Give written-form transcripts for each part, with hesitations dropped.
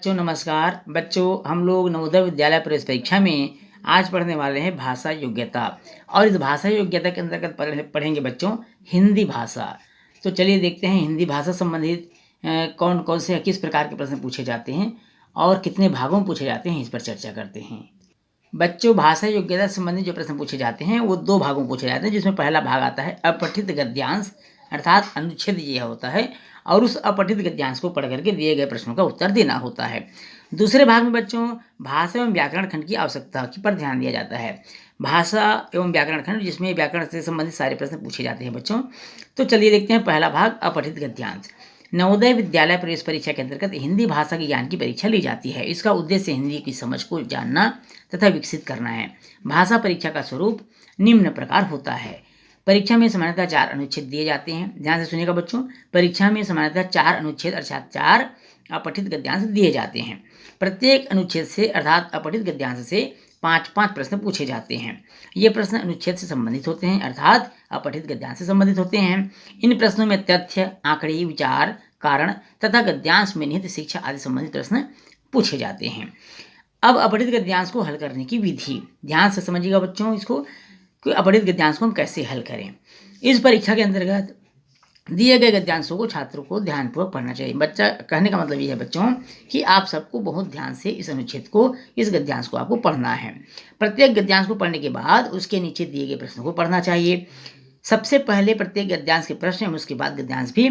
बच्चों नमस्कार। बच्चों हम लोग नवोदय विद्यालय प्रवेश परीक्षा में आज पढ़ने वाले हैं भाषा योग्यता। और इस भाषा योग्यता के अंतर्गत पढ़ेंगे बच्चों हिंदी भाषा। तो चलिए देखते हैं हिंदी भाषा संबंधित कौन कौन से किस प्रकार के प्रश्न पूछे जाते हैं और कितने भागों में पूछे जाते हैं, इस पर चर्चा करते हैं। बच्चों भाषा योग्यता संबंधित जो प्रश्न पूछे जाते हैं वो दो भागों में पूछे जाते हैं, जिसमें पहला भाग आता है अपठित गद्यांश, अर्थात अनुच्छेद यह होता है और उस अपठित गद्यांश को पढ़ करके दिए गए प्रश्नों का उत्तर देना होता है। दूसरे भाग में बच्चों भाषा एवं व्याकरण खंड की आवश्यकता पर ध्यान दिया जाता है। भाषा एवं व्याकरण खंड, जिसमें व्याकरण से संबंधित सारे प्रश्न पूछे जाते हैं बच्चों। तो चलिए देखते हैं पहला भाग अपठित गद्यांश। नवोदय विद्यालय प्रवेश परीक्षा के अंतर्गत हिंदी भाषा के ज्ञान की परीक्षा ली जाती है। इसका उद्देश्य हिंदी की समझ को जानना तथा विकसित करना है। भाषा परीक्षा का स्वरूप निम्न प्रकार होता है। परीक्षा में सामान्यतः 4 अनुच्छेद दिए जाते हैं। ध्यान से सुनिएगा बच्चों, परीक्षा में सामान्यतः 4 अनुच्छेद अर्थात 4 अपठित गद्यांश दिए जाते हैं। प्रत्येक अनुच्छेद से अर्थात अपठित गद्यांश से 5-5 प्रश्न पूछे जाते हैं। ये प्रश्न अनुच्छेद से संबंधित होते हैं अर्थात अपठित गद्यांश से संबंधित होते हैं। इन प्रश्नों में तथ्य, आंकड़े, विचार, कारण तथा गद्यांश में निहित शिक्षा आदि संबंधित प्रश्न पूछे जाते हैं। अब अपठित गद्यांश को हल करने की विधि ध्यान से समझिएगा बच्चों, इसको कि अपठित गद्यांश को हम कैसे हल करें। इस परीक्षा के अंतर्गत दिए गए गद्यांशों को छात्रों को ध्यानपूर्वक पढ़ना चाहिए। बच्चा कहने का मतलब ये है बच्चों कि आप सबको बहुत ध्यान से इस अनुच्छेद को, इस गद्यांश को आपको पढ़ना है। प्रत्येक गद्यांश को पढ़ने के बाद उसके नीचे दिए गए प्रश्नों को पढ़ना चाहिए। सबसे पहले प्रत्येक गद्यांश के प्रश्न एवं उसके बाद गद्यांश भी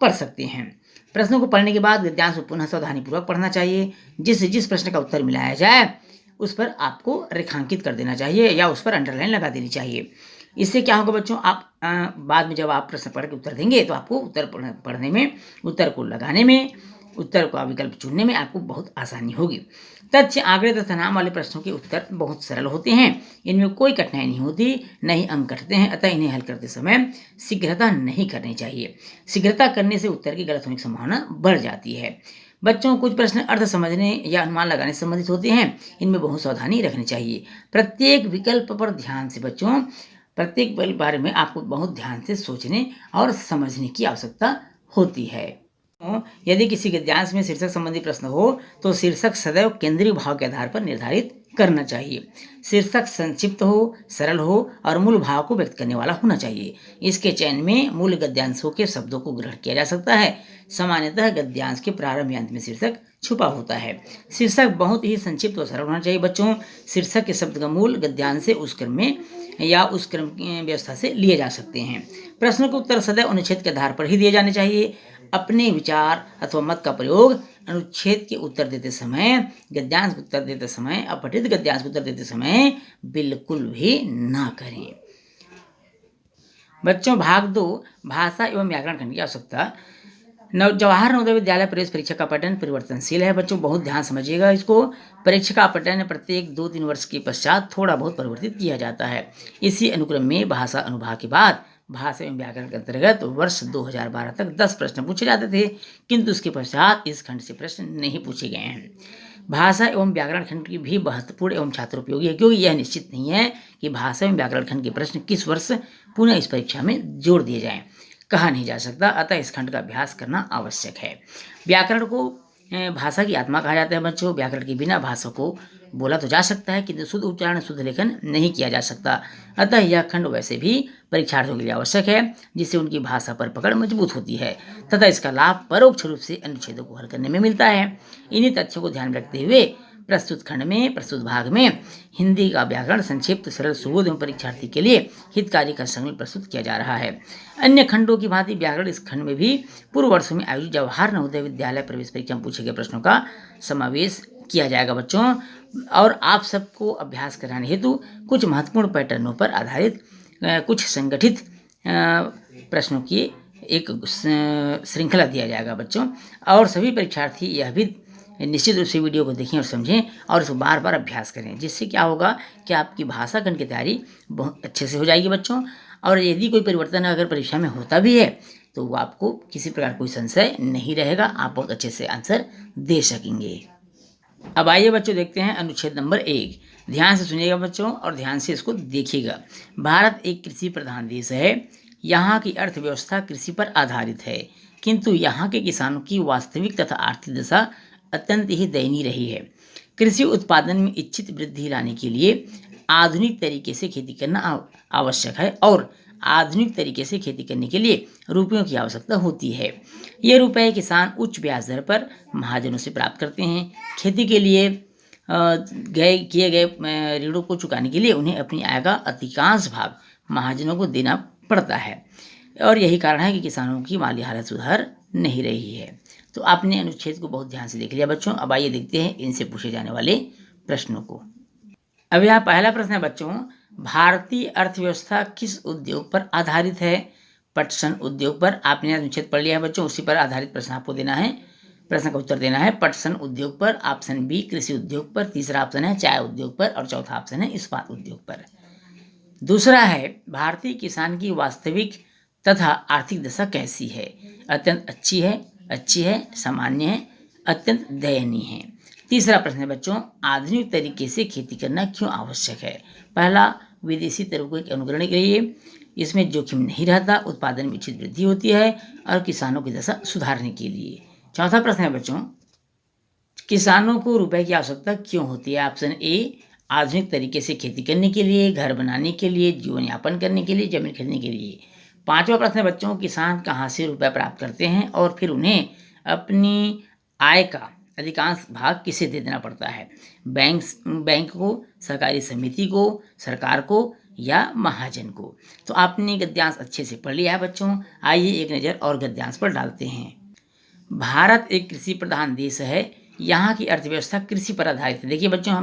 पढ़ सकते हैं। प्रश्नों को पढ़ने के बाद गद्यांश को पुनः सावधानीपूर्वक पढ़ना चाहिए। जिस प्रश्न का उत्तर मिलाया जाए उस पर आपको रेखांकित कर देना चाहिए या उस पर अंडरलाइन लगा देनी चाहिए। इससे क्या होगा बच्चों, आप बाद में जब आप प्रश्न पढ़ के उत्तर देंगे तो आपको उत्तर पढ़ने में, उत्तर को लगाने में, उत्तर का विकल्प चुनने में आपको बहुत आसानी होगी। तथ्य, आंकड़े तथा नाम वाले प्रश्नों के उत्तर बहुत सरल होते हैं। इनमें कोई कठिनाई नहीं होती, न ही अंक कटते हैं। अतः इन्हें हल करते समय शीघ्रता नहीं करनी चाहिए। शीघ्रता करने से उत्तर की गलत होने की संभावना बढ़ जाती है। बच्चों कुछ प्रश्न अर्थ समझने या अनुमान लगाने से संबंधित होते हैं। इनमें बहुत सावधानी रखनी चाहिए। प्रत्येक विकल्प पर ध्यान से बच्चों, प्रत्येक बारे में आपको बहुत ध्यान से सोचने और समझने की आवश्यकता होती है। यदि किसी गद्यांश में शीर्षक संबंधी प्रश्न हो तो शीर्षक सदैव केंद्रीय भाव के आधार पर निर्धारित करना चाहिए। शीर्षक संक्षिप्त हो, सरल हो और मूल भाव को व्यक्त करने वाला होना चाहिए। इसके चयन में मूल गद्यांशों के शब्दों को ग्रहण किया जा सकता है। सामान्यतः गद्यांश के प्रारंभ या अंत में शीर्षक छुपा होता है। शीर्षक बहुत ही संक्षिप्त और सरल होना चाहिए बच्चों। शीर्षक के शब्द का मूल गद्यांश से उस क्रम में या उस क्रम की व्यवस्था से लिए जा सकते हैं। प्रश्न के उत्तर सदैव अनुच्छेद के आधार पर ही दिए जाने चाहिए। अपने विचार अथवा मत का प्रयोग अनुच्छेद के उत्तर देते समय, गद्यांश के उत्तर देते समय, अपठित गद्यांश के उत्तर देते समय बिल्कुल भी ना करें। बच्चों भाग 2 भाषा एवं व्याकरण खंड की आवश्यकता। जवाहर नवोदय विद्यालय प्रवेश परीक्षा का पैटर्न परिवर्तनशील है बच्चों, बहुत ध्यान समझिएगा इसको। परीक्षा का पैटर्न प्रत्येक 2-3 वर्ष के पश्चात थोड़ा बहुत परिवर्तित किया जाता है। इसी अनुक्रम में भाषा अनुभाग के बाद भाषा एवं व्याकरण के अंतर्गत वर्ष 2012 तक 10 प्रश्न पूछे जाते थे, किंतु उसके पश्चात इस खंड से प्रश्न नहीं पूछे गए हैं। भाषा एवं व्याकरण खंड की भी महत्वपूर्ण एवं छात्र उपयोगी है, क्योंकि यह निश्चित नहीं है कि भाषा एवं व्याकरण खंड के प्रश्न किस वर्ष पुनः इस परीक्षा में जोड़ दिए जाएं, कहा नहीं जा सकता। अतः इस खंड का अभ्यास करना आवश्यक है। व्याकरण को भाषा की आत्मा कहा जाता है बच्चों। व्याकरण के बिना भाषा को बोला तो जा सकता है, किंतु शुद्ध उच्चारण, शुद्ध लेखन नहीं किया जा सकता। अतः यह खंड वैसे भी परीक्षार्थियों के लिए आवश्यक है, जिससे उनकी भाषा पर पकड़ मजबूत होती है तथा इसका लाभ परोक्ष रूप से अनुच्छेदों को हल करने में मिलता है। इन्हीं तथ्यों को ध्यान में रखते हुए प्रस्तुत खंड में, प्रस्तुत भाग में हिंदी का व्याकरण संक्षिप्त, सरल, सुबोध एवं परीक्षार्थी के लिए हितकारी का संकलन प्रस्तुत किया जा रहा है। अन्य खंडों की भांति व्याकरण इस खंड में भी पूर्व वर्षों में आयोजित जवाहर नवोदय विद्यालय प्रवेश परीक्षा में पूछे गए प्रश्नों का समावेश किया जाएगा बच्चों। और आप सबको अभ्यास कराने हेतु कुछ महत्वपूर्ण पैटर्नों पर आधारित कुछ संगठित प्रश्नों की एक श्रृंखला दिया जाएगा बच्चों। और सभी परीक्षार्थी यह भी निश्चित रूप से वीडियो को देखें और समझें और उसको बार बार अभ्यास करें, जिससे क्या होगा कि आपकी भाषा खंड की तैयारी बहुत अच्छे से हो जाएगी बच्चों। और यदि कोई परिवर्तन अगर परीक्षा में होता भी है तो वो आपको किसी प्रकार कोई संशय नहीं रहेगा, आप बहुत अच्छे से आंसर दे सकेंगे। अब आइए बच्चों देखते हैं अनुच्छेद नंबर 1। ध्यान से सुनिएगा बच्चों और ध्यान से इसको देखिएगा। भारत एक कृषि प्रधान देश है। यहाँ की अर्थव्यवस्था कृषि पर आधारित है, किंतु यहाँ के किसानों की वास्तविक तथा आर्थिक दशा अत्यंत ही दयनीय रही है। कृषि उत्पादन में इच्छित वृद्धि लाने के लिए आधुनिक तरीके से खेती करना आवश्यक है और आधुनिक तरीके से खेती करने के लिए रुपयों की आवश्यकता होती है। ये रुपए किसान उच्च ब्याज दर पर महाजनों से प्राप्त करते हैं। खेती के लिए किए गए ऋणों को चुकाने के लिए उन्हें अपनी आय का अधिकांश भाग महाजनों को देना पड़ता है और यही कारण है कि किसानों की माली हालत सुधर नहीं रही है। तो आपने अनुच्छेद को बहुत ध्यान से देख लिया बच्चों। अब आइए देखते हैं इनसे पूछे जाने वाले प्रश्नों को। अब यहाँ पहला प्रश्न है बच्चों, भारतीय अर्थव्यवस्था किस उद्योग पर आधारित है? पटसन उद्योग पर। आपने अनुच्छेद पढ़ लिया है बच्चों, उसी पर आधारित प्रश्न आपको देना है, प्रश्न का उत्तर देना है। पटसन उद्योग पर। ऑप्शन बी कृषि उद्योग पर। तीसरा ऑप्शन है चाय उद्योग पर और चौथा ऑप्शन है इस्पात उद्योग पर। दूसरा है भारतीय किसान की वास्तविक तथा आर्थिक दशा कैसी है? अत्यंत अच्छी है, सामान्य है, अत्यंत दयनीय है। तीसरा प्रश्न है बच्चों, आधुनिक तरीके से खेती करना क्यों आवश्यक है? पहला, विदेशी तरीकों के अनुकरण के लिए, इसमें जोखिम नहीं रहता, उत्पादन में इच्छित वृद्धि होती है और किसानों की दशा सुधारने के लिए। चौथा प्रश्न है बच्चों, किसानों को रुपए की आवश्यकता क्यों होती है? ऑप्शन ए, आधुनिक तरीके से खेती करने के लिए, घर बनाने के लिए, जीवन यापन करने के लिए, जमीन खरीदने के लिए। पांचवा प्रश्न है बच्चों, किसान कहाँ से रुपए प्राप्त करते हैं और फिर उन्हें अपनी आय का अधिकांश भाग किसे दे देना पड़ता है? बैंक को, सरकारी समिति को, सरकार को या महाजन को? तो आपने गद्यांश अच्छे से पढ़ लिया है बच्चों। आइए एक नज़र और गद्यांश पर डालते हैं। भारत एक कृषि प्रधान देश है। यहाँ की अर्थव्यवस्था कृषि पर आधारित है। देखिए बच्चों,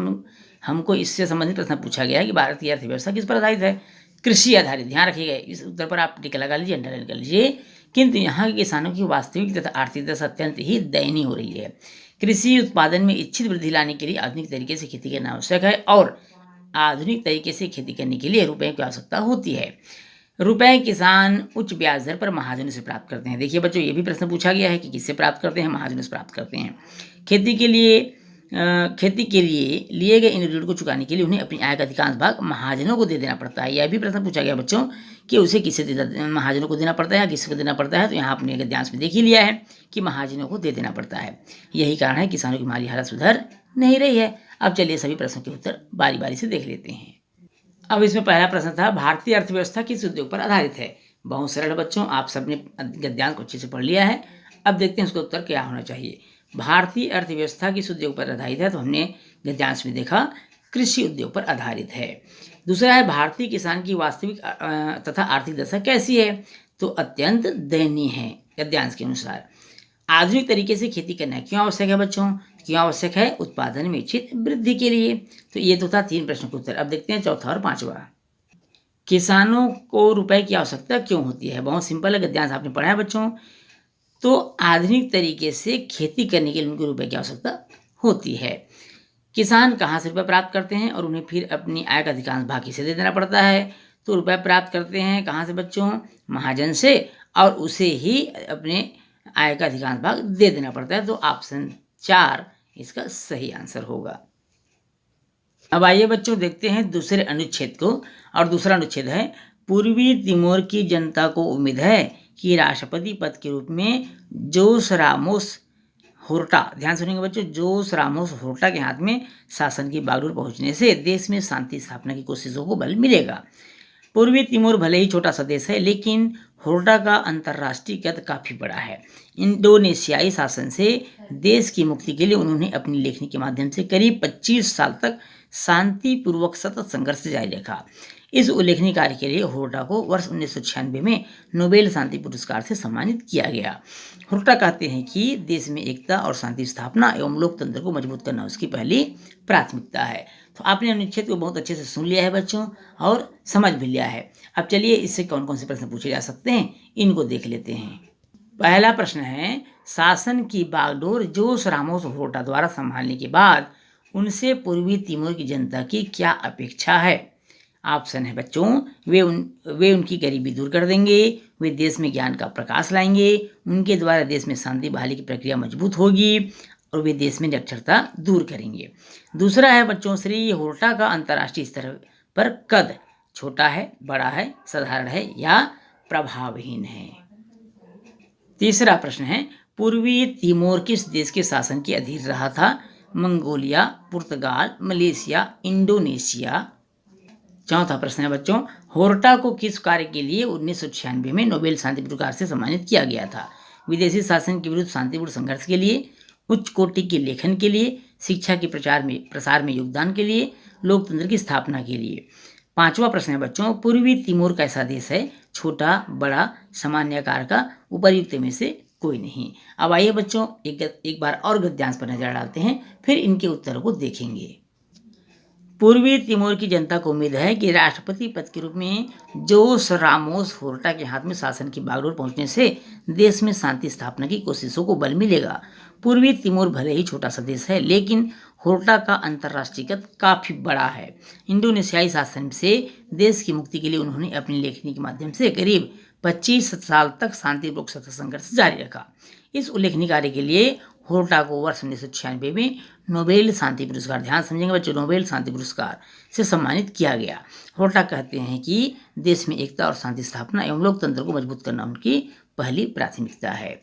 हमको इससे संबंधित प्रश्न पूछा गया है कि भारत की अर्थव्यवस्था किस पर आधारित है? कृषि आधारित। ध्यान रखिएगा, इस उत्तर पर आप टिक लगा लीजिए, अंडरलाइन कर लीजिए। किंतु यहाँ के किसानों की वास्तविक तथा आर्थिक दशा अत्यंत ही दयनीय हो रही है। कृषि उत्पादन में इच्छित वृद्धि लाने के लिए आधुनिक तरीके से खेती करना आवश्यक है और आधुनिक तरीके से खेती करने के लिए रुपए की आवश्यकता होती है। रुपए किसान उच्च ब्याज दर पर महाजनों से प्राप्त करते हैं। देखिए बच्चों, ये भी प्रश्न पूछा गया है कि किससे प्राप्त करते हैं? महाजनों से प्राप्त करते हैं। खेती के लिए लिए गए इन ऋण को चुकाने के लिए उन्हें अपनी आय का अधिकांश भाग महाजनों को दे देना पड़ता है। यह भी प्रश्न पूछा गया बच्चों कि उसे महाजनों को देना पड़ता है या किसको देना पड़ता है? तो यहाँ आपने गद्यांश में देख ही लिया है कि महाजनों को दे देना पड़ता है। यही कारण है किसानों की माली हालत सुधर नहीं रही है। अब चलिए सभी प्रश्नों के उत्तर बारी बारी से देख लेते हैं। अब इसमें पहला प्रश्न था, भारतीय अर्थव्यवस्था किस उद्योग पर आधारित है? बहुत सरल बच्चों, आप सबने गद्यांश को अच्छे से पढ़ लिया है। अब देखते हैं उसका उत्तर क्या होना चाहिए। भारतीय अर्थव्यवस्था किस उद्योग पर आधारित है? तो हमने गद्यांश में देखा कृषि उद्योग पर आधारित है। दूसरा है, भारतीय किसान की वास्तविक तथा आर्थिक दशा कैसी है? तो अत्यंत दयनीय है गद्यांश के अनुसार। आधुनिक तरीके से खेती करना क्यों आवश्यक है बच्चों? क्यों आवश्यक है? उत्पादन में इच्छित वृद्धि के लिए। तो ये तो था 3 प्रश्नों का उत्तर। अब देखते हैं चौथा और पांचवा। किसानों को रुपए की आवश्यकता क्यों होती है? बहुत सिंपल है, गद्यांश आपने पढ़ा है बच्चों। तो आधुनिक तरीके से खेती करने के लिए उनको रुपए की आवश्यकता होती है। किसान कहाँ से रुपए प्राप्त करते हैं और उन्हें फिर अपनी आय का अधिकांश भाग किसे दे देना पड़ता है? तो रुपए प्राप्त करते हैं कहाँ से बच्चों? महाजन से, और उसे ही अपने आय का अधिकांश भाग दे देना पड़ता है। तो ऑप्शन 4 इसका सही आंसर होगा। अब आइए बच्चों देखते हैं दूसरे अनुच्छेद को, और दूसरा अनुच्छेद है, पूर्वी तिमोर की जनता को उम्मीद है कि राष्ट्रपति पद के रूप में जोस रामोस होर्टा, ध्यान सुनिएगा बच्चों, जोस रामोस होर्टा के हाथ में शासन की बागडोर पहुंचने से देश में शांति स्थापना की कोशिशों को बल मिलेगा। पूर्वी तिमोर भले ही छोटा सा देश है, लेकिन होर्टा का अंतर्राष्ट्रीय कद काफ़ी बड़ा है। इंडोनेशियाई शासन से देश की मुक्ति के लिए उन्होंने अपनी लेखनी के माध्यम से करीब 25 साल तक शांतिपूर्वक सतत संघर्ष जारी रखा। इस उल्लेखनीय कार्य के लिए होर्टा को वर्ष 1996 में नोबेल शांति पुरस्कार से सम्मानित किया गया। होर्टा कहते हैं कि देश में एकता और शांति स्थापना एवं लोकतंत्र को मजबूत करना उसकी पहली प्राथमिकता है। तो आपने अनुच्छेद को बहुत अच्छे से सुन लिया है बच्चों और समझ भी लिया है। अब चलिए इससे कौन कौन से प्रश्न पूछे जा सकते हैं, इनको देख लेते हैं। पहला प्रश्न है, शासन की बागडोर जोस रामोस होर्टा द्वारा संभालने के बाद उनसे पूर्वी तिमोर की जनता की क्या अपेक्षा है? ऑप्शन है बच्चों, वे उनकी गरीबी दूर कर देंगे, वे देश में ज्ञान का प्रकाश लाएंगे, उनके द्वारा देश में शांति बहाली की प्रक्रिया मजबूत होगी और वे देश में निरक्षरता दूर करेंगे। दूसरा है बच्चों, श्री होर्टा का अंतर्राष्ट्रीय स्तर पर कद छोटा है, बड़ा है, साधारण है या प्रभावहीन है। तीसरा प्रश्न है, पूर्वी तिमोर किस देश के शासन के अधीन रहा था? मंगोलिया, पुर्तगाल, मलेशिया, इंडोनेशिया। चौथा प्रश्न है बच्चों, होर्टा को किस कार्य के लिए 1996 में नोबेल शांति पुरस्कार से सम्मानित किया गया था? विदेशी शासन के विरुद्ध शांतिपूर्ण संघर्ष के लिए, उच्च कोटि के लेखन के लिए, शिक्षा के प्रसार में योगदान के लिए, लोकतंत्र की स्थापना के लिए। पांचवा प्रश्न है बच्चों, पूर्वी तिमोर कैसा देश है? छोटा, बड़ा, सामान्य आकार का, उपर्युक्त में से कोई नहीं। अब आइए बच्चों एक बार और गद्यांश पर नजर डालते हैं, फिर इनके उत्तरों को देखेंगे। पूर्वी तिमोर की जनता को उम्मीद है कि राष्ट्रपति पद के रूप में जोस रामोस होर्टा के हाथ में शासन की बागडोर पहुंचने से देश में शांति स्थापना की कोशिशों को बल मिलेगा। पूर्वी तिमोर भले ही छोटा सा देश है, लेकिन होर्टा का अंतर्राष्ट्रीय कद काफी बड़ा है। इंडोनेशियाई शासन से देश की मुक्ति के लिए उन्होंने अपनी लेखनी के माध्यम से करीब 25 साल तक शांतिपूर्वक संघर्ष जारी रखा। इस उल्लेखनीय कार्य के लिए होर्टा को वर्ष 1996 में नोबेल शांति पुरस्कार, ध्यान समझेंगे बच्चों, नोबेल शांति पुरस्कार से सम्मानित किया गया। होर्टा कहते हैं कि देश में एकता और शांति स्थापना एवं लोकतंत्र को मजबूत करना उनकी पहली प्राथमिकता है।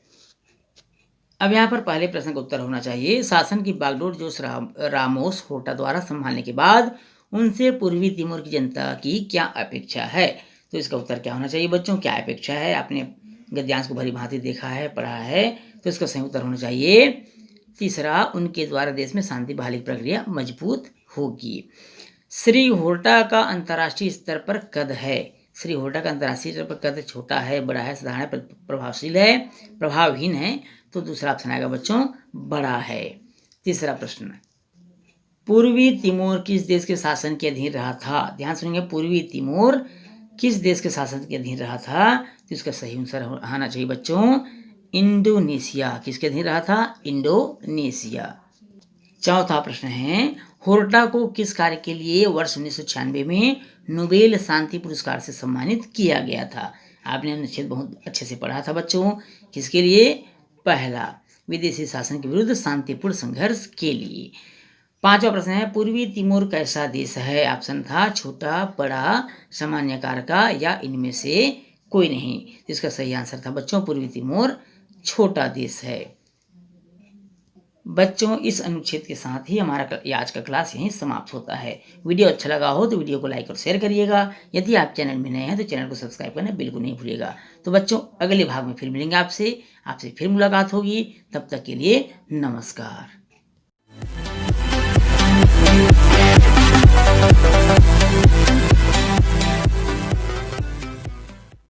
अब यहाँ पर पहले प्रश्न का उत्तर होना चाहिए, शासन की बागडोर जोस रामोस होर्टा द्वारा संभालने के बाद उनसे पूर्वी तिमोर की जनता की क्या अपेक्षा है? तो इसका उत्तर क्या होना चाहिए बच्चों, क्या अपेक्षा है? आपने गद्यांश को भली भांति देखा है, पढ़ा है, तो इसका सही उत्तर होना चाहिए तीसरा, उनके द्वारा देश में शांति बहाली प्रक्रिया मजबूत होगी। श्री होर्टा का अंतर्राष्ट्रीय स्तर पर कद है? श्री होर्टा का अंतर्राष्ट्रीय स्तर पर कद छोटा है, बड़ा है, साधारण है, प्रभावशील है, प्रभावहीन है? तो दूसरा ऑप्शन आएगा बच्चों, बड़ा है। तीसरा प्रश्न, पूर्वी तिमोर किस देश के शासन के अधीन रहा था? ध्यान सुनिए, पूर्वी तिमोर किस देश के शासन के अधीन रहा था? तो इसका सही आंसर आना चाहिए बच्चों, इंडोनेशिया। किसके अधीन रहा था? इंडोनेशिया। चौथा प्रश्न है, होर्टा को किस कार्य के लिए वर्ष 1996 में नोबेल शांति पुरस्कार से सम्मानित किया गया था? आपने अनुच्छेद बहुत अच्छे से पढ़ा था बच्चों। किसके लिए? पहला, विदेशी शासन के विरुद्ध शांतिपूर्ण संघर्ष के लिए। पांचवा प्रश्न है, पूर्वी तिमोर कैसा देश है? ऑप्शन था छोटा, बड़ा, सामान्य आकार का या इनमें से कोई नहीं। इसका सही आंसर था बच्चों, पूर्वी तिमोर छोटा देश है। बच्चों, इस अनुच्छेद के साथ ही हमारा आज का क्लास यहीं समाप्त होता है। वीडियो अच्छा लगा हो तो वीडियो को लाइक और शेयर करिएगा। यदि आप चैनल में नए हैं तो चैनल को सब्सक्राइब करना बिल्कुल नहीं भूलिएगा। तो बच्चों, अगले भाग में फिर मिलेंगे आपसे फिर मुलाकात होगी। तब तक के लिए नमस्कार।